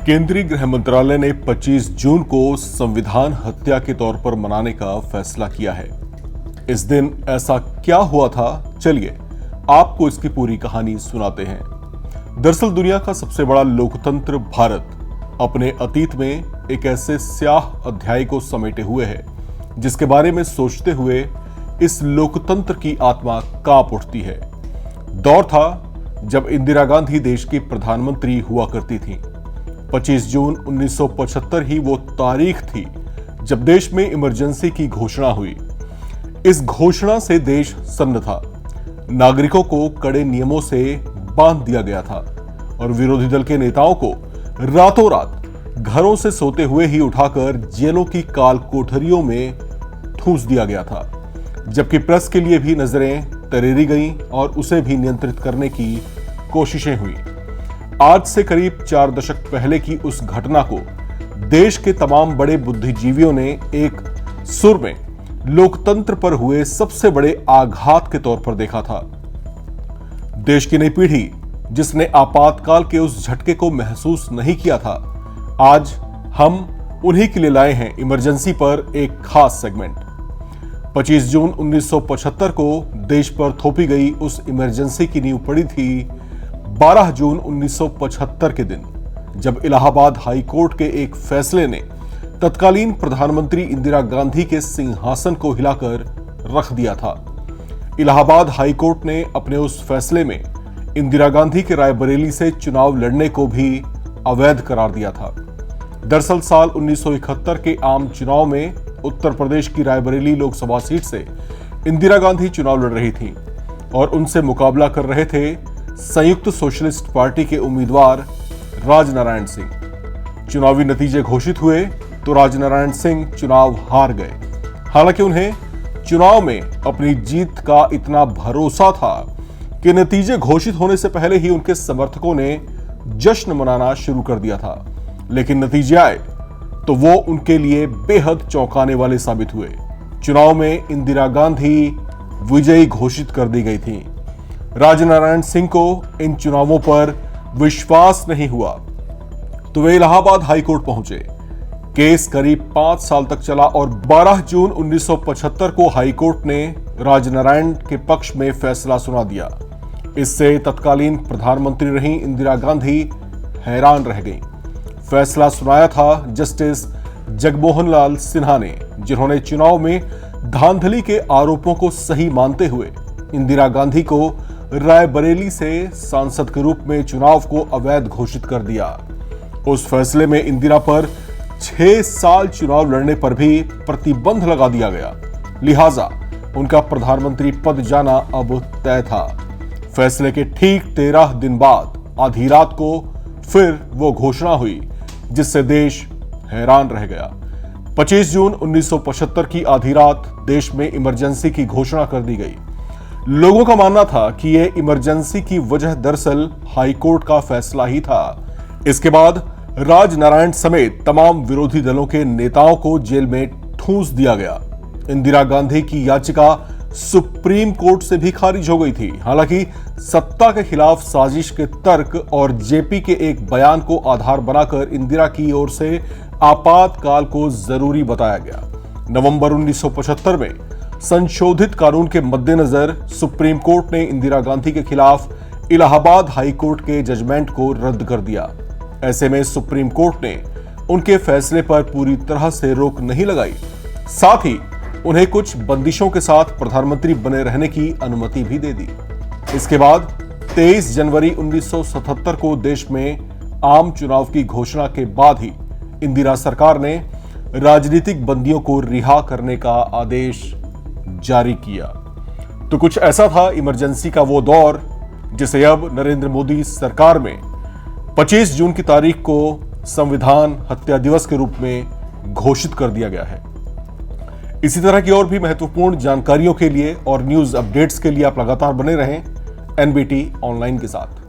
केंद्रीय गृह मंत्रालय ने 25 जून को संविधान हत्या के तौर पर मनाने का फैसला किया है। इस दिन ऐसा क्या हुआ था, चलिए आपको इसकी पूरी कहानी सुनाते हैं। दरअसल दुनिया का सबसे बड़ा लोकतंत्र भारत अपने अतीत में एक ऐसे स्याह अध्याय को समेटे हुए है जिसके बारे में सोचते हुए इस लोकतंत्र की आत्मा कांप उठती है। दौर था जब इंदिरा गांधी देश की प्रधानमंत्री हुआ करती थीं। 25 जून 1975 ही वो तारीख थी जब देश में इमरजेंसी की घोषणा हुई। इस घोषणा से देश सन्न था। नागरिकों को कड़े नियमों से बांध दिया गया था और विरोधी दल के नेताओं को रातों रात घरों से सोते हुए ही उठाकर जेलों की काल कोठरियों में ठूंस दिया गया था, जबकि प्रेस के लिए भी नजरें तरेरी गईं और उसे भी नियंत्रित करने की कोशिशें हुई। आज से करीब 4 दशक पहले की उस घटना को देश के तमाम बड़े बुद्धिजीवियों ने एक सुर में लोकतंत्र पर हुए सबसे बड़े आघात के तौर पर देखा था। देश की नई पीढ़ी जिसने आपातकाल के उस झटके को महसूस नहीं किया था, आज हम उन्हीं के लिए लाए हैं इमरजेंसी पर एक खास सेगमेंट। 25 जून 1975 को देश पर थोपी गई उस इमरजेंसी की नींव पड़ी थी 12 जून 1975 के दिन, जब इलाहाबाद हाई कोर्ट के एक फैसले ने तत्कालीन प्रधानमंत्री इंदिरा गांधी के सिंहासन को हिलाकर रख दिया था। इलाहाबाद हाई कोर्ट ने अपने उस फैसले में इंदिरा गांधी के रायबरेली से चुनाव लड़ने को भी अवैध करार दिया था। दरअसल साल 1971 के आम चुनाव में उत्तर प्रदेश की रायबरेली लोकसभा सीट से इंदिरा गांधी चुनाव लड़ रही थीं और उनसे मुकाबला कर रहे थे संयुक्त सोशलिस्ट पार्टी के उम्मीदवार राजनारायण सिंह। चुनावी नतीजे घोषित हुए तो राजनारायण सिंह चुनाव हार गए। हालांकि उन्हें चुनाव में अपनी जीत का इतना भरोसा था कि नतीजे घोषित होने से पहले ही उनके समर्थकों ने जश्न मनाना शुरू कर दिया था। लेकिन नतीजे आए तो वो उनके लिए बेहद चौंकाने वाले साबित हुए। चुनाव में इंदिरा गांधी विजयी घोषित कर दी गई थी। राजनारायण सिंह को इन चुनावों पर विश्वास नहीं हुआ तो वे इलाहाबाद हाईकोर्ट पहुंचे। केस करीब 5 साल तक चला और 12 जून 1975 को हाईकोर्ट ने राजनारायण के पक्ष में फैसला सुना दिया। इससे तत्कालीन प्रधानमंत्री रही इंदिरा गांधी हैरान रह गईं। फैसला सुनाया था जस्टिस जगमोहन लाल सिन्हा ने, जिन्होंने चुनाव में धांधली के आरोपों को सही मानते हुए इंदिरा गांधी को रायबरेली से सांसद के रूप में चुनाव को अवैध घोषित कर दिया। उस फैसले में इंदिरा पर 6 साल चुनाव लड़ने पर भी प्रतिबंध लगा दिया गया, लिहाजा उनका प्रधानमंत्री पद जाना अब तय था। फैसले के ठीक 13 दिन बाद आधी रात को फिर वो घोषणा हुई जिससे देश हैरान रह गया। 25 जून 1975 की आधी रात देश में इमरजेंसी की घोषणा कर दी गई। लोगों का मानना था कि यह इमरजेंसी की वजह दरअसल हाईकोर्ट का फैसला ही था। इसके बाद राजनारायण समेत तमाम विरोधी दलों के नेताओं को जेल में ठूंस दिया गया। इंदिरा गांधी की याचिका सुप्रीम कोर्ट से भी खारिज हो गई थी। हालांकि सत्ता के खिलाफ साजिश के तर्क और जेपी के एक बयान को आधार बनाकर इंदिरा की ओर से आपातकाल को जरूरी बताया गया। नवंबर 1975 में संशोधित कानून के मद्देनजर सुप्रीम कोर्ट ने इंदिरा गांधी के खिलाफ इलाहाबाद हाई कोर्ट के जजमेंट को रद्द कर दिया। ऐसे में सुप्रीम कोर्ट ने उनके फैसले पर पूरी तरह से रोक नहीं लगाई, साथ ही उन्हें कुछ बंदिशों के साथ प्रधानमंत्री बने रहने की अनुमति भी दे दी। इसके बाद 23 जनवरी 1977 को देश में आम चुनाव की घोषणा के बाद ही इंदिरा सरकार ने राजनीतिक बंदियों को रिहा करने का आदेश जारी किया। तो कुछ ऐसा था इमरजेंसी का वो दौर जिसे अब नरेंद्र मोदी सरकार में 25 जून की तारीख को संविधान हत्या दिवस के रूप में घोषित कर दिया गया है। इसी तरह की और भी महत्वपूर्ण जानकारियों के लिए और न्यूज अपडेट्स के लिए आप लगातार बने रहें एनबीटी ऑनलाइन के साथ।